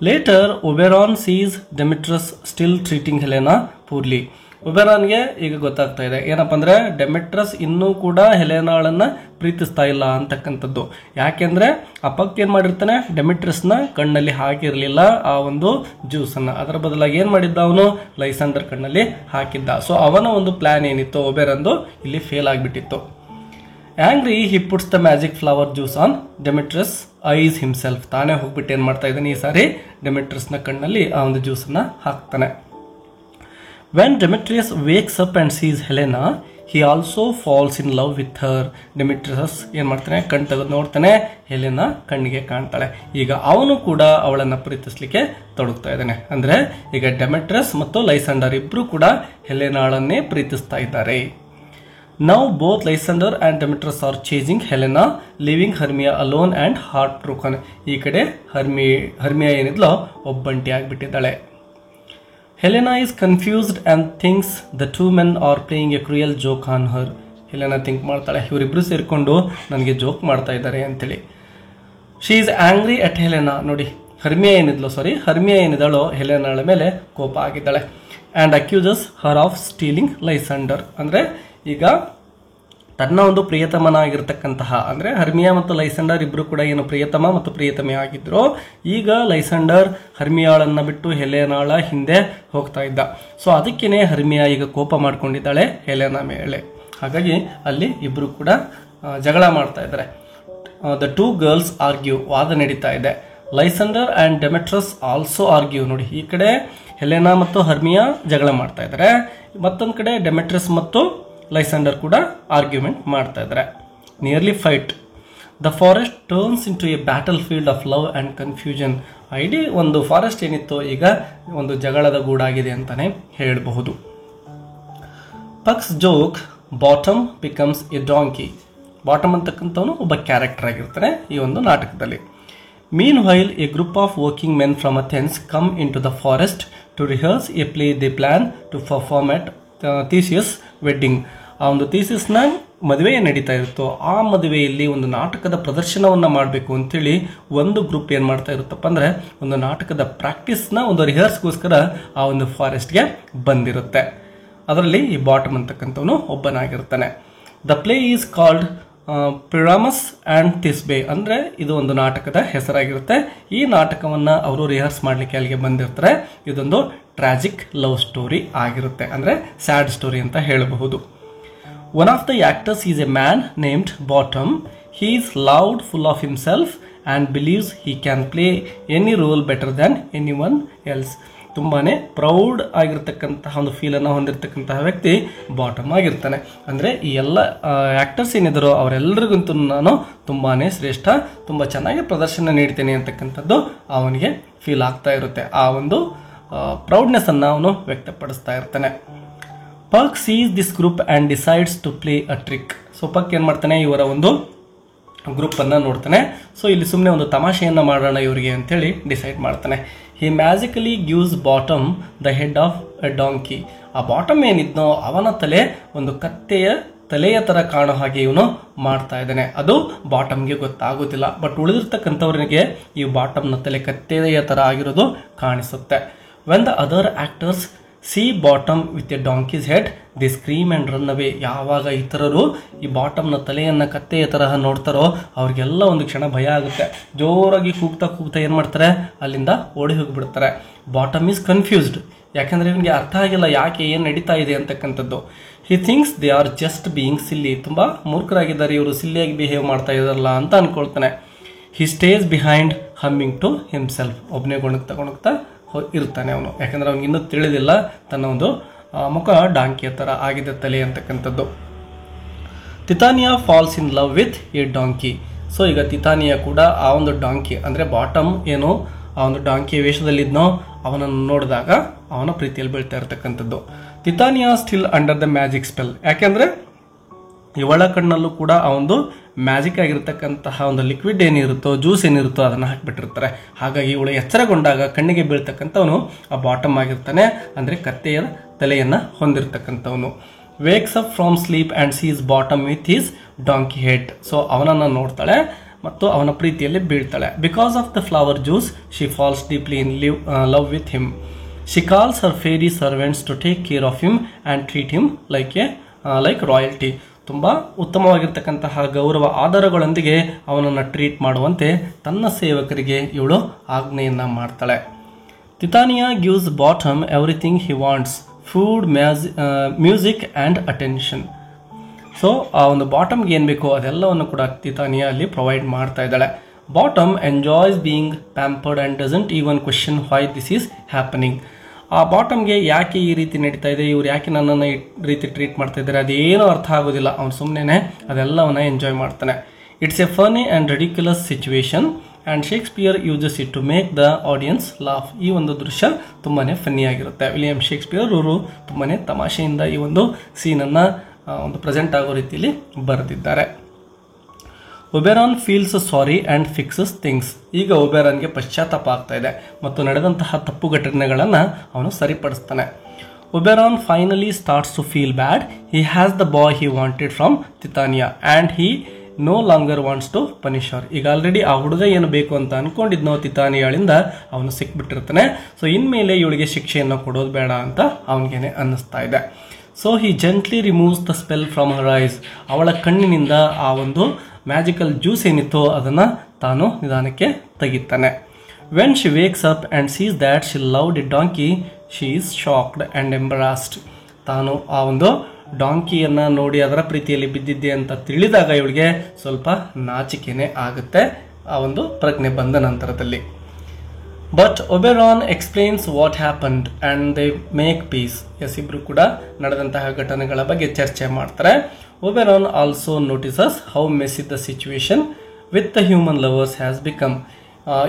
Later Oberon sees Demetrius still treating Helena poorly. ಒಬೆರಾನ್ಗೆ ಈಗ ಗೊತ್ತಾಗ್ತಾ ಇದೆ ಏನಪ್ಪ ಅಂದ್ರೆ ಡೆಮಿಟ್ರಸ್ ಇನ್ನೂ ಕೂಡ ಹೆಲೆನಾಳನ್ನ ಪ್ರೀತಿಸ್ತಾ ಇಲ್ಲ ಅಂತಕ್ಕಂಥದ್ದು. ಯಾಕೆಂದ್ರೆ ಅಪ್ಪಕ್ಕೆ ಏನ್ ಮಾಡಿರ್ತಾನೆ, ಡೆಮಿಟ್ರಸ್ನ ಕಣ್ಣಲ್ಲಿ ಹಾಕಿರ್ಲಿಲ್ಲ ಆ ಒಂದು ಜ್ಯೂಸ್ ಅನ್ನ, ಅದರ ಬದಲಾಗಿ ಏನ್ ಮಾಡಿದ್ದ ಅವನು, ಲೈಸಂಡರ್ ಕಣ್ಣಲ್ಲಿ ಹಾಕಿದ್ದ. ಸೊ ಅವನ ಒಂದು ಪ್ಲಾನ್ ಏನಿತ್ತು ಒಬೆರಂದು ಇಲ್ಲಿ ಫೇಲ್ ಆಗಿಬಿಟ್ಟಿತ್ತು. Angry he puts the magic flower juice on Demetrius eyes himself. ತಾನೇ ಹೋಗ್ಬಿಟ್ಟು ಏನ್ ಮಾಡ್ತಾ ಇದ್ದಾನೆ, ಈ ಸಾರಿ ಡೆಮಿಟ್ರಸ್ನ ಕಣ್ಣಲ್ಲಿ ಆ ಒಂದು ಜ್ಯೂಸ್ ಅನ್ನ ಹಾಕ್ತಾನೆ. When Demetrius wakes up and sees Helena, he also falls in love with her. Demetrius ಏನ್ ಮಾಡ್ತಾನೆ, ಕಣ್ ತೆಗೆದು ನೋಡ್ತಾನೆ, ಹೆಲೆನಾ ಕಣ್ಣಿಗೆ ಕಾಣ್ತಾಳೆ. ಈಗ ಅವನು ಕೂಡ ಅವಳನ್ನ ಪ್ರೀತಿಸ್ಲಿಕ್ಕೆ ತೊಡಗ್ತಾ ಇದ್ದಾನೆ. ಅಂದ್ರೆ ಈಗ ಡೆಮೆಟ್ರಸ್ ಮತ್ತು ಲೈಸಂಡರ್ ಇಬ್ರು ಕೂಡ ಹೆಲೆನಾಳನ್ನೇ ಪ್ರೀತಿಸ್ತಾ ಇದ್ದಾರೆ. Now both Lysander and Demetrius are chasing Helena, leaving Hermia alone and heartbroken. ಈ ಕಡೆ ಹರ್ಮಿಯಾ ಏನಿದ್ಲೋ ಒಬ್ಬಂಟಿ ಆಗ್ಬಿಟ್ಟಿದ್ದಾಳೆ. Helena is confused and thinks the two men are playing a cruel joke on her. Helena think ಮಾಡ್ತಾಳೆ, ಇವರಿಬ್ರು ಸೇರ್ಕೊಂಡು ನನಗೆ ಜೋಕ್ ಮಾಡ್ತಾ ಇದ್ದಾರೆ ಅಂತೇಳಿ. She is angry at Helena. ನೋಡಿ, ಹರ್ಮಿಯಾ ಏನಿದ್ದಾಳೋ ಹೆಲೆನಾಳ ಮೇಲೆ ಕೋಪ ಆಗಿದ್ದಾಳೆ. And accuses her of stealing Lysander. ಅಂದ್ರೆ ಈಗ ತನ್ನ ಒಂದು ಪ್ರಿಯತಮನ ಆಗಿರ್ತಕ್ಕಂತಹ, ಅಂದ್ರೆ ಹರ್ಮಿಯಾ ಮತ್ತು ಲೈಸಂಡರ್ ಇಬ್ರು ಕೂಡ ಏನು ಪ್ರಿಯತಮ ಮತ್ತು ಪ್ರಿಯತಮೆ ಆಗಿದ್ರು. ಈಗ ಲೈಸಂಡರ್ ಹರ್ಮಿಯಾಳನ್ನ ಬಿಟ್ಟು ಹೆಲೆನಾಳ ಹಿಂದೆ ಹೋಗ್ತಾ ಇದ್ದ. ಸೊ ಅದಕ್ಕೇನೆ ಹರ್ಮಿಯಾ ಈಗ ಕೋಪ ಮಾಡ್ಕೊಂಡಿದ್ದಾಳೆ ಹೆಲೆನಾ ಮೇಲೆ. ಹಾಗಾಗಿ ಅಲ್ಲಿ ಇಬ್ರು ಕೂಡ ಜಗಳ ಮಾಡ್ತಾ ಇದ್ದಾರೆ. ದ ಟೂ ಗರ್ಲ್ಸ್ ಆರ್ಗ್ಯೂ, ವಾದ ನಡೀತಾ ಇದೆ. ಲೈಸಂಡರ್ ಅಂಡ್ ಡೆಮೆಟ್ರಸ್ ಆಲ್ಸೋ ಆರ್ಗ್ಯೂ. ನೋಡಿ, ಈ ಕಡೆ ಹೆಲೆನಾ ಮತ್ತು ಹರ್ಮಿಯಾ ಜಗಳ ಮಾಡ್ತಾ ಇದ್ದಾರೆ, ಮತ್ತೊಂದು ಕಡೆ ಡೆಮೆಟ್ರಸ್ ಮತ್ತು ಲೈಸಂಡರ್ ಕೂಡ ಆರ್ಗ್ಯುಮೆಂಟ್ ಮಾಡ್ತಾ ಇದ್ದಾರೆ. Nearly fight. The forest turns into a battlefield of love and confusion. ಇಡೀ ಒಂದು ಫಾರೆಸ್ಟ್ ಏನಿತ್ತು ಈಗ ಒಂದು ಜಗಳದ ಗೂಡಾಗಿದೆ ಅಂತಾನೆ ಹೇಳಬಹುದು. Puck's joke, Bottom becomes a donkey. Bottom ಅಂತಕ್ಕಂಥವನು ಒಬ್ಬ ಕ್ಯಾರೆಕ್ಟರ್ ಆಗಿರ್ತಾನೆ ಈ ಒಂದು ನಾಟಕದಲ್ಲಿ. Meanwhile, a group of working men from Athens come into the forest to rehearse a play they plan to perform at Theseus' wedding. ಆ ಒಂದು ಥೀಸಿಸ್ನ ಮದುವೆ ನಡೀತಾ ಇರುತ್ತೋ ಆ ಮದುವೆಯಲ್ಲಿ ಒಂದು ನಾಟಕದ ಪ್ರದರ್ಶನವನ್ನು ಮಾಡಬೇಕು ಅಂತೇಳಿ ಒಂದು ಗ್ರೂಪ್ ಏನು ಮಾಡ್ತಾ ಇರುತ್ತಪ್ಪ ಅಂದರೆ ಒಂದು ನಾಟಕದ ಪ್ರಾಕ್ಟೀಸ್ನ ಒಂದು ರಿಹರ್ಸ್ಗೋಸ್ಕರ ಆ ಒಂದು ಫಾರೆಸ್ಟ್ಗೆ ಬಂದಿರುತ್ತೆ. ಅದರಲ್ಲಿ ಈ ಬಾಟಮ್ ಅಂತಕ್ಕಂಥವನು ಒಬ್ಬನಾಗಿರ್ತಾನೆ. The play is called Pyramus and Thisbe, ಅಂದರೆ ಇದು ಒಂದು ನಾಟಕದ ಹೆಸರಾಗಿರುತ್ತೆ. ಈ ನಾಟಕವನ್ನು ಅವರು ರಿಹರ್ಸ್ ಮಾಡಲಿಕ್ಕೆ ಅಲ್ಲಿಗೆ ಬಂದಿರ್ತಾರೆ. ಇದೊಂದು ಟ್ರಾಜಿಕ್ ಲವ್ ಸ್ಟೋರಿ ಆಗಿರುತ್ತೆ, ಅಂದರೆ ಸ್ಯಾಡ್ ಸ್ಟೋರಿ ಅಂತ ಹೇಳಬಹುದು. One of the actors is a man named Bottom. He is loud, full of himself and believes he can play any role better than anyone else. ತುಂಬಾನೇ proud ಆಗಿರ್ತಕ್ಕಂತಹ ಒಂದು ಫೀಲನ್ನು ಹೊಂದಿರತಕ್ಕಂತಹ ವ್ಯಕ್ತಿ bottom ಆಗಿರ್ತಾನೆ. ಅಂದರೆ ಈ ಎಲ್ಲ ಆ್ಯಕ್ಟರ್ಸ್ ಏನಿದ್ರು ಅವರೆಲ್ಲರಿಗಂತೂ ನಾನು ತುಂಬಾನೇ ಶ್ರೇಷ್ಠ, ತುಂಬ ಚೆನ್ನಾಗಿ ಪ್ರದರ್ಶನ ನೀಡ್ತೇನೆ ಅಂತಕ್ಕಂಥದ್ದು ಅವನಿಗೆ ಫೀಲ್ ಆಗ್ತಾ ಇರುತ್ತೆ. ಆ ಒಂದು ಪ್ರೌಡ್ನೆಸ್ಸನ್ನು ಅವನು ವ್ಯಕ್ತಪಡಿಸ್ತಾ ಇರ್ತಾನೆ. Puck sees this group and decides to play a trick. So Puck ಏನು ಮಾಡ್ತಾನೆ, ಇವರ ಒಂದು ಗ್ರೂಪನ್ನು ನೋಡ್ತಾನೆ. ಸೊ ಇಲ್ಲಿ ಸುಮ್ಮನೆ ಒಂದು ತಮಾಷೆಯನ್ನು ಮಾಡೋಣ ಇವರಿಗೆ ಅಂತೇಳಿ ಡಿಸೈಡ್ ಮಾಡ್ತಾನೆ. He magically gives Bottom the head of a donkey. ಆ ಬಾಟಮ್ ಏನಿದ್ನೋ ಅವನ ತಲೆ ಒಂದು ಕತ್ತೆಯ ತಲೆಯ ಥರ ಕಾಣೋ ಹಾಗೆ ಇವನು ಮಾಡ್ತಾ ಇದ್ದಾನೆ. ಅದು ಬಾಟಮ್ಗೆ ಗೊತ್ತಾಗೋದಿಲ್ಲ, ಬಟ್ ಉಳಿದಿರ್ತಕ್ಕಂಥವ್ರಿಗೆ ಈ ಬಾಟಮ್ನ ತಲೆ ಕತ್ತೆಯ ಥರ ಆಗಿರೋದು ಕಾಣಿಸುತ್ತೆ. When the other actors C bottom with A donkeys head the scream and run away. ಯಾವಾಗ ಇತರರು ಈ ಬಾಟಮ್ನ ತಲೆಯನ್ನು ಕತ್ತೆಯ ತರಹ ನೋಡ್ತಾರೋ ಅವ್ರಿಗೆಲ್ಲ ಒಂದು ಕ್ಷಣ ಭಯ ಆಗುತ್ತೆ. ಜೋರಾಗಿ ಕೂಗ್ತಾ ಏನು ಮಾಡ್ತಾರೆ, ಅಲ್ಲಿಂದ ಓಡಿ ಹೋಗಿಬಿಡ್ತಾರೆ. ಬಾಟಮ್ ಈಸ್ ಕನ್ಫ್ಯೂಸ್ಡ್, ಯಾಕೆಂದರೆ ಇವನಿಗೆ ಅರ್ಥ ಆಗಿಲ್ಲ ಯಾಕೆ ಏನು ನಡೀತಾ ಇದೆ ಅಂತಕ್ಕಂಥದ್ದು. He thinks they are just being silly. ತುಂಬ ಮೂರ್ಖರಾಗಿದ್ದಾರೆ ಇವರು, ಸಿಲ್ಲಿಯಾಗಿ ಬಿಹೇವ್ ಮಾಡ್ತಾ ಇದಾರಲ್ಲ ಅಂತ ಅನ್ಕೊಳ್ತಾನೆ. He stays behind humming to himself. ಒಬ್ಬನೇ ಗೊಣಗ್ತಾ ಇರ್ತಾನೆ ಅವನು, ಯಾಕಂದ್ರೆ ಅವ್ನಿಗೆ ಇನ್ನೂ ತಿಳಿದಿಲ್ಲ ತನ್ನ ಒಂದು ಮುಖ ಡಾಂಕಿಯ ಥರ ಆಗಿದೆ ತಲೆ ಅಂತಕ್ಕಂಥದ್ದು. Titania falls in love with a donkey. So ಈಗ ತಿತಾನಿಯಾ ಕೂಡ ಆ ಒಂದು ಡಾಂಕಿ ಅಂದರೆ ಬಾಟಮ್ ಏನು ಆ ಒಂದು ಡಾಂಕಿ ವೇಷದಲ್ಲಿದ್ನೋ ಅವನನ್ನು ನೋಡಿದಾಗ ಅವನ ಪ್ರೀತಿಯಲ್ಲಿ ಬೀಳ್ತಾ ಇರ್ತಕ್ಕಂಥದ್ದು. Titania still under the magic spell. ಯಾಕೆಂದರೆ ಇವಳ ಕಣ್ಣಲ್ಲೂ ಕೂಡ ಆ ಒಂದು ಮ್ಯಾಜಿಕ್ ಆಗಿರ್ತಕ್ಕಂತಹ ಒಂದು ಲಿಕ್ವಿಡ್ ಏನಿರುತ್ತೋ, ಜ್ಯೂಸ್ ಏನಿರುತ್ತೋ ಅದನ್ನು ಹಾಕಿಬಿಟ್ಟಿರ್ತಾರೆ. ಹಾಗಾಗಿ ಇವಳು ಎಚ್ಚರಗೊಂಡಾಗ ಕಣ್ಣಿಗೆ ಬೀಳ್ತಕ್ಕಂಥವನು ಆ ಬಾಟಮ್ ಆಗಿರ್ತಾನೆ, ಅಂದರೆ ಕತ್ತೆಯ ತಲೆಯನ್ನು ಹೊಂದಿರತಕ್ಕಂಥವನು. Wakes up from sleep and sees Bottom with his donkey head. So ಅವನನ್ನು ನೋಡ್ತಾಳೆ ಮತ್ತು ಅವನ ಪ್ರೀತಿಯಲ್ಲಿ ಬೀಳ್ತಾಳೆ. Because of the flower juice she falls deeply in love with him. She calls her fairy servants to take care of him and treat him like royalty. ತುಂಬ ಉತ್ತಮವಾಗಿರ್ತಕ್ಕಂತಹ ಗೌರವ ಆಧಾರಗಳೊಂದಿಗೆ ಅವನನ್ನು ಟ್ರೀಟ್ ಮಾಡುವಂತೆ ತನ್ನ ಸೇವಕರಿಗೆ ಇವಳು ಆಜ್ಞೆಯನ್ನು ಮಾಡ್ತಾಳೆ. Titania gives Bottom everything he wants, food, music and attention. So ಆ ಒಂದು ಬಾಟಮ್ಗೆ ಏನು ಬೇಕೋ ಅದೆಲ್ಲವನ್ನು ಕೂಡ ತಿತಾನಿಯಾ ಅಲ್ಲಿ ಪ್ರೊವೈಡ್ ಮಾಡ್ತಾ ಇದ್ದಾಳೆ. Bottom enjoys being pampered and doesn't even question why this is happening. ಆ ಬಾಟಮ್ಗೆ ಯಾಕೆ ಈ ರೀತಿ ನಡೀತಾ ಇದೆ, ಇವ್ರು ಯಾಕೆ ನನ್ನನ್ನು ಈ ರೀತಿ ಟ್ರೀಟ್ ಮಾಡ್ತಾ ಇದ್ದಾರೆ ಅದೇನೂ ಅರ್ಥ ಆಗೋದಿಲ್ಲ. ಅವನು ಸುಮ್ಮನೆ ಅದೆಲ್ಲವನ್ನ ಎಂಜಾಯ್ ಮಾಡ್ತಾನೆ. It's a funny and ridiculous situation and Shakespeare uses it to make the audience laugh. ಈ ಒಂದು ದೃಶ್ಯ ತುಂಬಾ ಫನ್ನಿಯಾಗಿರುತ್ತೆ. ವಿಲಿಯಂ ಶೇಕ್ಸ್ಪಿಯರ್ ಅವರು ತುಂಬಾ ತಮಾಷೆಯಿಂದ ಈ ಒಂದು ಸೀನನ್ನು ಒಂದು ಪ್ರೆಸೆಂಟ್ ಆಗೋ ರೀತಿಯಲ್ಲಿ ಬರೆದಿದ್ದಾರೆ. Oberon feels sorry and fixes things. ಈಗ ಒಬೆರಾನ್ಗೆ ಪಶ್ಚಾತ್ತಾಪ ಆಗ್ತಾ ಇದೆ ಮತ್ತು ನಡೆದಂತಹ ತಪ್ಪು ಘಟನೆಗಳನ್ನು ಅವನು ಸರಿಪಡಿಸ್ತಾನೆ. Oberon finally starts to feel bad. He has the boy he wanted from Titania and he no longer wants to punish her. ಈಗ ಆಲ್ರೆಡಿ ಆ ಹುಡುಗ ಏನು ಬೇಕು ಅಂತ ಅನ್ಕೊಂಡಿದ್ನೋ ತಿತಾನಿಯಾಳಿಂದ ಅವನು ಸಿಕ್ಬಿಟ್ಟಿರ್ತಾನೆ. ಸೊ ಇನ್ಮೇಲೆ ಇವಳಿಗೆ ಶಿಕ್ಷೆಯನ್ನು ಕೊಡೋದು ಬೇಡ ಅಂತ ಅವನಿಗೇನೆ ಅನ್ನಿಸ್ತಾ ಇದೆ. So he gently removes the spell from her ice. ಅವಳ ಕಣ್ಣಿನಿಂದ ಆ ಒಂದು ಮ್ಯಾಜಿಕಲ್ ಜ್ಯೂಸ್ ಏನಿತ್ತೋ ಅದನ್ನು ತಾನು ನಿಧಾನಕ್ಕೆ ತೆಗಿತಾನೆ. When she wakes up and sees that she loved a donkey she is shocked and embarrassed. ತಾನು ಆ ಒಂದು ಡಾಂಕಿಯನ್ನು ನೋಡಿ ಅದರ ಪ್ರೀತಿಯಲ್ಲಿ ಬಿದ್ದಿದ್ದೆ ಅಂತ ತಿಳಿದಾಗ ಇವಳಿಗೆ ಸ್ವಲ್ಪ ನಾಚಿಕೆನೇ ಆಗುತ್ತೆ ಆ ಒಂದು ಪ್ರಜ್ಞೆ ಬಂದ ನಂತರದಲ್ಲಿ. But Oberon explains what happened and they make peace. Yes, ಇಬ್ಬರು ಕೂಡ ನಡೆದಂತಹ ಘಟನೆಗಳ ಬಗ್ಗೆ ಚರ್ಚೆ ಮಾಡ್ತಾರೆ. Oberon also notices how messy the situation with the human lovers has become.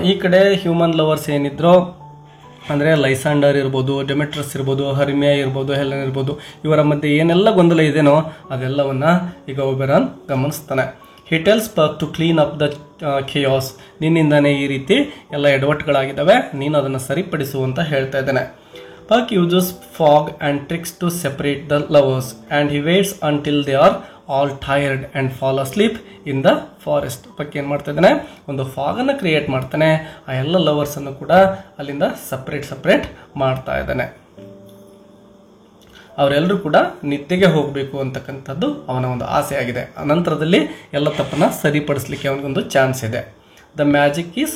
ಈ ಕಡೆ ಹ್ಯೂಮನ್ ಲವರ್ಸ್ ಏನಿದ್ರೋ ಅಂದರೆ ಲೈಸಾಂಡರ್ ಇರ್ಬೋದು, ಡೆಮೆಟ್ರಸ್ ಇರ್ಬೋದು, ಹರ್ಮಿಯಾ ಇರ್ಬೋದು, ಹೆಲೆನ್ ಇರ್ಬೋದು, ಇವರ ಮಧ್ಯೆ ಏನೆಲ್ಲ ಗೊಂದಲ ಇದೆಯೋ ಅದೆಲ್ಲವನ್ನು ಈಗ ಒಬೆರಾನ್ ಗಮನಿಸ್ತಾನೆ. He tells Puck to clean up the chaos. ನಿನ್ನಿಂದಾನೇ ಈ ರೀತಿ ಎಲ್ಲ ಎಡವಟ್ಟುಗಳಾಗಿದ್ದಾವೆ, ನೀನು ಅದನ್ನು ಸರಿಪಡಿಸು ಅಂತ ಹೇಳ್ತಾ ಇದ್ದಾನೆ. Puck uses fog and tricks to separate the lovers and he waits until they are all tired and fall asleep in the forest. ಪಕ್ಕಿ ಏನು ಮಾಡ್ತಾ ಇದ್ದಾನೆ, ಒಂದು ಫಾಗನ್ನು ಕ್ರಿಯೇಟ್ ಮಾಡ್ತಾನೆ. ಆ ಎಲ್ಲ ಲವರ್ಸನ್ನು ಕೂಡ ಅಲ್ಲಿಂದ ಸಪ್ರೇಟ್ ಮಾಡ್ತಾ ಇದ್ದಾನೆ. ಅವರೆಲ್ಲರೂ ಕೂಡ ನಿದ್ದೆಗೆ ಹೋಗಬೇಕು ಅಂತಕ್ಕಂಥದ್ದು ಅವನ ಒಂದು ಆಸೆ ಆಗಿದೆ. ಅನಂತರದಲ್ಲಿ ಎಲ್ಲ ತಪ್ಪನ್ನು ಸರಿಪಡಿಸ್ಲಿಕ್ಕೆ ಅವನಿಗೊಂದು ಚಾನ್ಸ್ ಇದೆ. ದ ಮ್ಯಾಜಿಕ್ ಈಸ್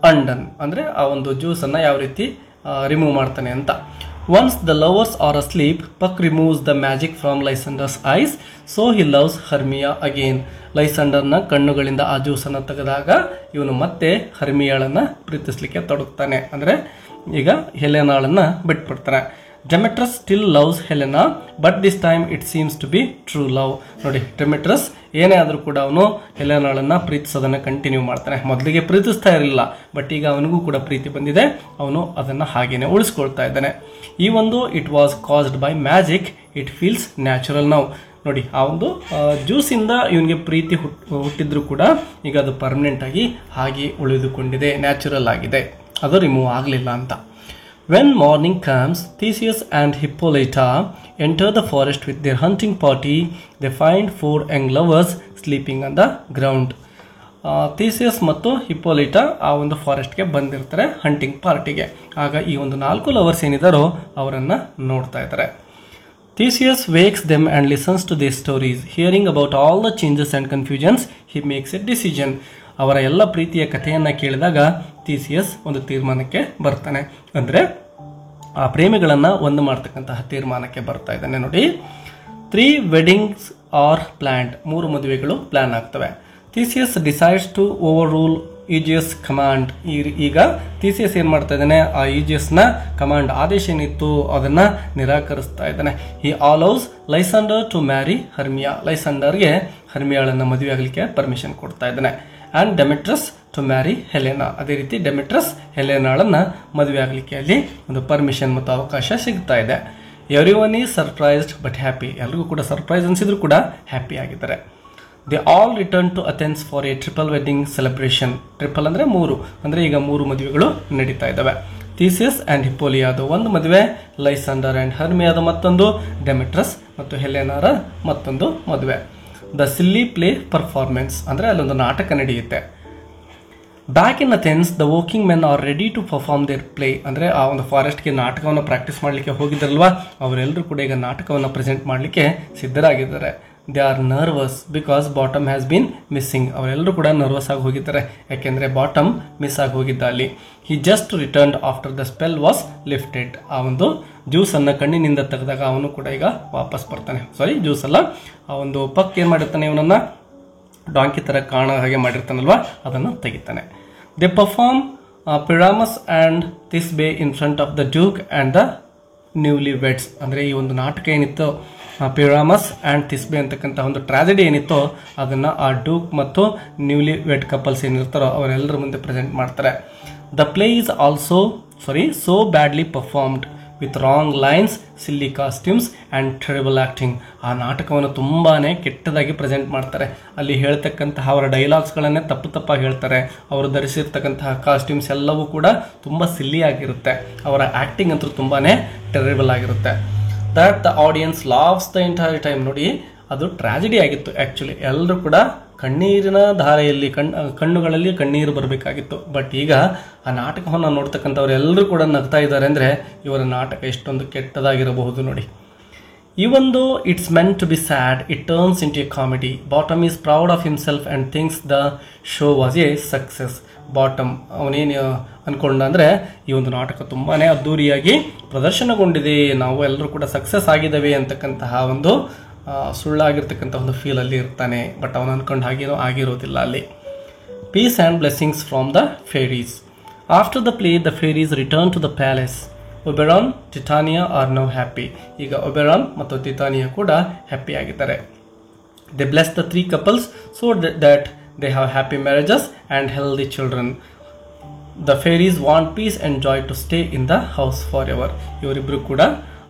ಅಂಡನ್ ಅಂದರೆ ಆ ಒಂದು ಜ್ಯೂಸನ್ನು ಯಾವ ರೀತಿ ರಿಮೂವ್ ಮಾಡ್ತಾನೆ ಅಂತ. Once the lovers are asleep, Puck removes the magic from Lysander's eyes, so he loves Hermia again. ಲೈಸಂಡರ್ನ ಕಣ್ಣುಗಳಿಂದ ಆ ಜ್ಯೂಸನ್ನು ತೆಗೆದಾಗ ಇವನು ಮತ್ತೆ ಹರ್ಮಿಯಾಳನ್ನು ಪ್ರೀತಿಸಲಿಕ್ಕೆ ತೊಡಗ್ತಾನೆ. ಅಂದರೆ ಈಗ ಹೆಲೆನಾಳನ್ನು ಬಿಟ್ಬಿಡ್ತಾನೆ. Demetrius still loves Helena, but this time it seems to be true love. ನೋಡಿ, ಡೆಮೆಟ್ರಸ್ ಏನೇ ಆದರೂ ಕೂಡ ಅವನು ಹೆಲೆನಾಳನ್ನು ಪ್ರೀತಿಸೋದನ್ನು ಕಂಟಿನ್ಯೂ ಮಾಡ್ತಾನೆ. ಮೊದಲಿಗೆ ಪ್ರೀತಿಸ್ತಾ ಇರಲಿಲ್ಲ, ಬಟ್ ಈಗ ಅವನಿಗೂ ಕೂಡ ಪ್ರೀತಿ ಬಂದಿದೆ, ಅವನು ಅದನ್ನು ಹಾಗೇನೆ ಉಳಿಸ್ಕೊಳ್ತಾ ಇದ್ದಾನೆ. ಈ ಒಂದು it was caused by magic, it feels natural now. ನೋಡಿ, ಆ ಒಂದು ಜ್ಯೂಸಿಂದ ಇವನಿಗೆ ಪ್ರೀತಿ ಹುಟ್ಟಿದ್ರೂ ಕೂಡ ಈಗ ಅದು ಪರ್ಮನೆಂಟ್ ಆಗಿ ಹಾಗೆ ಉಳಿದುಕೊಂಡಿದೆ, ನ್ಯಾಚುರಲ್ ಆಗಿದೆ, ಅದು ರಿಮೂವ್ ಆಗಲಿಲ್ಲ ಅಂತ. When morning comes, Theseus and Hippolyta enter the forest with their hunting party. They find 4 young lovers sleeping on the ground. ಥೀಸಿಯಸ್ ಮತ್ತು ಹಿಪ್ಪೋಲಿಟ ಆ ಒಂದು ಫಾರೆಸ್ಟ್ಗೆ ಬಂದಿರ್ತಾರೆ ಹಂಟಿಂಗ್ ಪಾರ್ಟಿಗೆ. ಆಗ ಈ ಒಂದು 4 ಲವರ್ಸ್ ಏನಿದ್ದಾರೋ ಅವರನ್ನು ನೋಡ್ತಾ ಇದ್ದಾರೆ. Theseus wakes them and listens to their stories. Hearing about all the changes and confusions, he makes a decision. ಅವರ ಎಲ್ಲ ಪ್ರೀತಿಯ ಕಥೆಯನ್ನು ಕೇಳಿದಾಗ ಥೀಸಿಯಸ್ ಒಂದು ತೀರ್ಮಾನಕ್ಕೆ ಬರ್ತಾನೆ. ಅಂದರೆ ಆ ಪ್ರೇಮಿಗಳನ್ನು ಒಂದು ಮಾಡ್ತಕ್ಕಂತಹ ತೀರ್ಮಾನಕ್ಕೆ ಬರ್ತಾ ಇದ್ದಾನೆ. ನೋಡಿ, 3 ವೆಡ್ಡಿಂಗ್ಸ್ ಆರ್ ಪ್ಲ್ಯಾನ್ಡ್, 3 ಮದುವೆಗಳು ಪ್ಲ್ಯಾನ್ ಆಗ್ತವೆ. Theseus decides to overrule Egeus command. ಈಗ ಥೀಸಿಯಸ್ ಏನು ಮಾಡ್ತಾ ಇದ್ದಾನೆ, ಆ ಈಜಿಯಸ್ನ ಕಮಾಂಡ್ ಆದೇಶ ಏನಿತ್ತು ಅದನ್ನು ನಿರಾಕರಿಸ್ತಾ ಇದ್ದಾನೆ. He allows Lysander to marry Hermia. ಲೈಸಂಡರ್ಗೆ ಹರ್ಮಿಯಾಳನ್ನು ಮದುವೆ ಆಗಲಿಕ್ಕೆ ಪರ್ಮಿಷನ್ ಕೊಡ್ತಾ ಇದ್ದಾನೆ. And Demetrius to marry Helena. ಅದೇ ರೀತಿ ಡೆಮೆಟ್ರಸ್ ಹೆಲೆನಾಳನ್ನು ಮದುವೆ ಆಗಲಿಕ್ಕೆ ಅಲ್ಲಿ ಒಂದು ಪರ್ಮಿಷನ್ ಮತ್ತು ಅವಕಾಶ ಸಿಗ್ತಾ ಇದೆ. Everyone is surprised but happy. ಎಲ್ರಿಗೂ ಕೂಡ ಸರ್ಪ್ರೈಸ್ ಅನಿಸಿದ್ರು ಕೂಡ ಹ್ಯಾಪಿ ಆಗಿದ್ದಾರೆ. They all return to Athens for a triple wedding celebration. Triple ಅಂದರೆ 3, ಅಂದರೆ ಈಗ 3 ಮದುವೆಗಳು ನಡೀತಾ ಇದ್ದಾವೆ. ಥೀಸಿಯಸ್ ಆ್ಯಂಡ್ ಹಿಪ್ಪೋಲಿಯಾದ ಒಂದು ಮದುವೆ, ಲೈಸಂಡರ್ ಆ್ಯಂಡ್ ಹರ್ಮಿಯಾದ ಮತ್ತೊಂದು, ಡೆಮೆಟ್ರಸ್ ಮತ್ತು ಹೆಲೆನಾರ ಮತ್ತೊಂದು ಮದುವೆ. ದ ಸಿಲ್ಲಿ ಪ್ಲೇ ಪರ್ಫಾರ್ಮೆನ್ಸ್ ಅಂದರೆ ಅಲ್ಲೊಂದು ನಾಟಕ ನಡೆಯುತ್ತೆ. Back in Athens the working men are ready to perform their play. ಅಂದರೆ ಆ ಒಂದು ಫಾರೆಸ್ಟ್ಗೆ ನಾಟಕವನ್ನು ಪ್ರಾಕ್ಟೀಸ್ ಮಾಡಲಿಕ್ಕೆ ಹೋಗಿದ್ದಾರಲ್ವಾ, ಅವರೆಲ್ಲರೂ ಕೂಡ ಈಗ ನಾಟಕವನ್ನು ಪ್ರೆಸೆಂಟ್ ಮಾಡಲಿಕ್ಕೆ ಸಿದ್ಧರಾಗಿದ್ದಾರೆ. They are nervous because bottom has been missing. ಅವರೆಲ್ಲರೂ ಕೂಡ ನರ್ವಸ್ ಆಗಿ ಹೋಗಿದ್ದಾರೆ, ಯಾಕೆಂದರೆ ಬಾಟಮ್ ಮಿಸ್ ಆಗಿ ಹೋಗಿದ್ದ ಅಲ್ಲಿ. He just returned after the spell was lifted. ಆ ಒಂದು ಜ್ಯೂಸನ್ನು ಕಣ್ಣಿನಿಂದ ತೆಗೆದಾಗ ಅವನು ಕೂಡ ಈಗ ವಾಪಸ್ ಬರ್ತಾನೆ. ಜ್ಯೂಸ್ ಅಲ್ಲ, ಆ ಒಂದು ಪಕ್ ಏನು ಮಾಡಿರ್ತಾನೆ, ಇವನನ್ನು ಡಾಂಕಿ ಥರ ಕಾಣೋ ಹಾಗೆ ಮಾಡಿರ್ತಾನಲ್ವ, ಅದನ್ನು ತೆಗಿತಾನೆ. They perform Pyramus and Thisbe in front of the duke and the newlyweds. ಅಂದರೆ ಈ ಒಂದು ನಾಟಕ ಏನಿತ್ತು, ಪಿರಾಮಸ್ ಆ್ಯಂಡ್ ಥಿಸ್ಬೆ ಅಂತಕ್ಕಂಥ ಒಂದು ಟ್ರಾಜಿಡಿ ಏನಿತ್ತು ಅದನ್ನು ಆ ಡ್ಯೂಕ್ ಮತ್ತು ನ್ಯೂಲಿ ವೆಡ್ ಕಪಲ್ಸ್ ಏನಿರ್ತಾರೋ ಅವರೆಲ್ಲರ ಮುಂದೆ ಪ್ರೆಸೆಂಟ್ ಮಾಡ್ತಾರೆ. The play is also so badly performed with wrong lines, silly costumes and terrible acting. ಆ ನಾಟಕವನ್ನು ತುಂಬಾ ಕೆಟ್ಟದಾಗಿ ಪ್ರೆಸೆಂಟ್ ಮಾಡ್ತಾರೆ. ಅಲ್ಲಿ ಹೇಳ್ತಕ್ಕಂತಹ ಅವರ ಡೈಲಾಗ್ಸ್ಗಳನ್ನೇ ತಪ್ಪಾಗಿ ಹೇಳ್ತಾರೆ. ಅವರು ಧರಿಸಿರ್ತಕ್ಕಂತಹ ಕಾಸ್ಟ್ಯೂಮ್ಸ್ ಎಲ್ಲವೂ ಕೂಡ ತುಂಬ ಸಿಲ್ಲಿ ಆಗಿರುತ್ತೆ. ಅವರ ಆ್ಯಕ್ಟಿಂಗ್ ಅಂತೂ ತುಂಬಾ ಟೆರಿಬಲ್ ಆಗಿರುತ್ತೆ. That the audience laughs the entire time. ನೋಡಿ, ಅದು ಟ್ರಾಜಿಡಿ ಆಗಿತ್ತು ಆ್ಯಕ್ಚುಲಿ. ಎಲ್ಲರೂ ಕೂಡ ಕಣ್ಣೀರಿನ ಧಾರೆಯಲ್ಲಿ ಕಣ್ಣುಗಳಲ್ಲಿ ಕಣ್ಣೀರು ಬರಬೇಕಾಗಿತ್ತು. ಬಟ್ ಈಗ ಆ ನಾಟಕವನ್ನು ನೋಡ್ತಕ್ಕಂಥವ್ರು ಎಲ್ಲರೂ ಕೂಡ ನಗ್ತಾ ಇದ್ದಾರೆ. ಅಂದರೆ ಇವರ ನಾಟಕ ಎಷ್ಟೊಂದು ಕೆಟ್ಟದಾಗಿರಬಹುದು ನೋಡಿ. Even though it's meant to be sad, it turns into a comedy. Bottom is proud of himself and thinks the show was a success. Bottom ಅವನೇನು ಅಂದ್ಕೊಂಡ ಅಂದರೆ ಈ ಒಂದು ನಾಟಕ ತುಂಬಾ ಅದ್ಧೂರಿಯಾಗಿ ಪ್ರದರ್ಶನಗೊಂಡಿದೆ, ನಾವು ಎಲ್ಲರೂ ಕೂಡ ಸಕ್ಸಸ್ ಆಗಿದ್ದೇವೆ ಅಂತಕ್ಕಂತಹ ಒಂದು ಸುಳ್ಳಾಗಿರ್ತಕ್ಕಂಥ ಒಂದು ಫೀಲಲ್ಲಿ ಇರ್ತಾನೆ. ಬಟ್ ಅವನು ಅಂದ್ಕೊಂಡು ಹಾಗೇನೋ ಆಗಿರೋದಿಲ್ಲ ಅಲ್ಲಿ. Peace and blessings from the fairies. After the play the fairies return to the palace. Oberon, Titania are now happy. ಈಗ ಒಬೆರಾನ್ ಮತ್ತು ಟಿಟಾನಿಯಾ ಕೂಡ ಹ್ಯಾಪಿ ಆಗಿದ್ದಾರೆ. They bless the 3 couples so that they have happy marriages and healthy children. The fairies want peace and joy to stay in the house forever. ಇವರಿಬ್ಬರು ಕೂಡ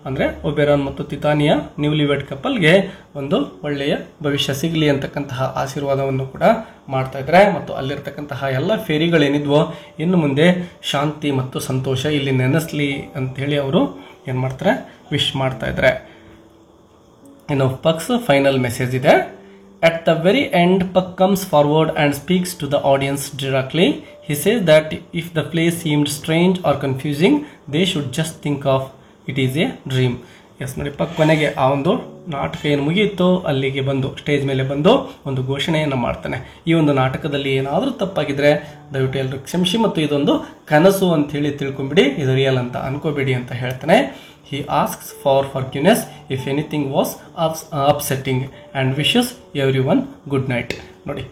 ಅಂದರೆ Oberon ಮತ್ತು ಟಿಟಾನಿಯಾ newly wed ಕಪಲ್ಗೆ ಒಂದು ಒಳ್ಳೆಯ ಭವಿಷ್ಯ ಸಿಗಲಿ ಅಂತಕ್ಕಂತಹ ಆಶೀರ್ವಾದವನ್ನು ಕೂಡ ಮಾಡ್ತಾ ಇದ್ದಾರೆ. ಮತ್ತು ಅಲ್ಲಿರ್ತಕ್ಕಂತಹ ಎಲ್ಲ ಫೇರಿಗಳೇನಿದ್ವೋ ಇನ್ನು ಮುಂದೆ ಶಾಂತಿ ಮತ್ತು ಸಂತೋಷ ಇಲ್ಲಿ ನೆನೆಸಲಿ ಅಂಥೇಳಿ ಅವರು ಏನು ಮಾಡ್ತಾರೆ, ವಿಶ್ ಮಾಡ್ತಾ ಇದ್ದಾರೆ. ಇನ್ನು ಪಕ್ಸ್ ಫೈನಲ್ ಮೆಸೇಜ್ ಇದೆ. At the very end, Puck comes forward and speaks to the audience directly. He says that if the play seemed strange or confusing, they should just think of it is a dream. Yes ನೋಡಿ, Puck ಕೊನೆಗೆ ಆ ಒಂದು ನಾಟಕ ಏನು ಮುಗಿಯಿತು ಅಲ್ಲಿಗೆ ಬಂದು stage ಮೇಲೆ ಬಂದು ಒಂದು ಘೋಷಣೆಯನ್ನು ಮಾಡ್ತಾನೆ. ಈ ಒಂದು ನಾಟಕದಲ್ಲಿ ಏನಾದರೂ ತಪ್ಪಾಗಿದ್ರೆ ದಯವಿಟ್ಟು ಎಲ್ಲರೂ ಕ್ಷಮಿಸಿ, ಮತ್ತು ಇದೊಂದು ಕನಸು ಅಂತ ಹೇಳಿ ತಿಳ್ಕೊಂಬಿಡಿ, ಇದು ರಿಯಲ್ ಅಂತ ಅನ್ಕೋಬೇಡಿ ಅಂತ ಹೇಳ್ತಾನೆ. He asks for forgiveness if anything was upsetting and wishes everyone good night. ನೋಡಿ,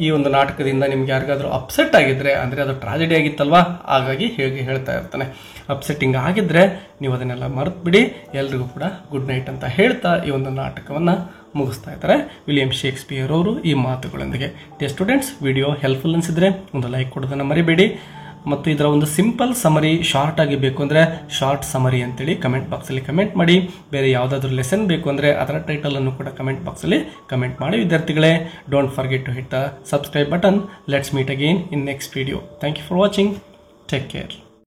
ಈ ಒಂದು ನಾಟಕದಿಂದ ನಿಮ್ಗೆ ಯಾರಿಗಾದ್ರೂ ಅಪ್ಸೆಟ್ ಆಗಿದ್ರೆ, ಅಂದರೆ ಅದು ಟ್ರಾಜಿಡಿ ಆಗಿತ್ತಲ್ವಾ, ಹಾಗಾಗಿ ಹೇಗೆ ಹೇಳ್ತಾ ಇರ್ತಾನೆ. ಅಪ್ಸೆಟ್ಟಿಂಗ್ ಆಗಿದ್ರೆ ನೀವು ಅದನ್ನೆಲ್ಲ ಮರೆತು ಬಿಡಿ, ಎಲ್ರಿಗೂ ಕೂಡ ಗುಡ್ ನೈಟ್ ಅಂತ ಹೇಳ್ತಾ ಈ ಒಂದು ನಾಟಕವನ್ನು ಮುಗಿಸ್ತಾ ಇದ್ದಾರೆ ವಿಲಿಯಂ ಶೇಕ್ಸ್ಪಿಯರ್ ಅವರು ಈ ಮಾತುಗಳೊಂದಿಗೆ. ಡಿಯರ್ ಸ್ಟೂಡೆಂಟ್ಸ್, ವಿಡಿಯೋ ಹೆಲ್ಪ್ಫುಲ್ ಅನಿಸಿದ್ರೆ ಒಂದು ಲೈಕ್ ಕೊಡೋದನ್ನು ಮರಿಬೇಡಿ, ಮತ್ತು ಇದರ ಒಂದು ಸಿಂಪಲ್ ಸಮರಿ ಶಾರ್ಟ್ ಆಗಿ ಬೇಕು ಅಂದರೆ ಶಾರ್ಟ್ ಸಮರಿ ಅಂತೇಳಿ ಕಮೆಂಟ್ ಬಾಕ್ಸಲ್ಲಿ ಕಮೆಂಟ್ ಮಾಡಿ. ಬೇರೆ ಯಾವುದಾದ್ರೂ ಲೆಸನ್ ಬೇಕು ಅಂದರೆ ಅದರ ಟೈಟಲನ್ನು ಕೂಡ ಕಮೆಂಟ್ ಬಾಕ್ಸಲ್ಲಿ ಕಮೆಂಟ್ ಮಾಡಿ ವಿದ್ಯಾರ್ಥಿಗಳೇ. Don't forget to hit the subscribe button. Let's meet again in next video. Thank you for watching. Take care.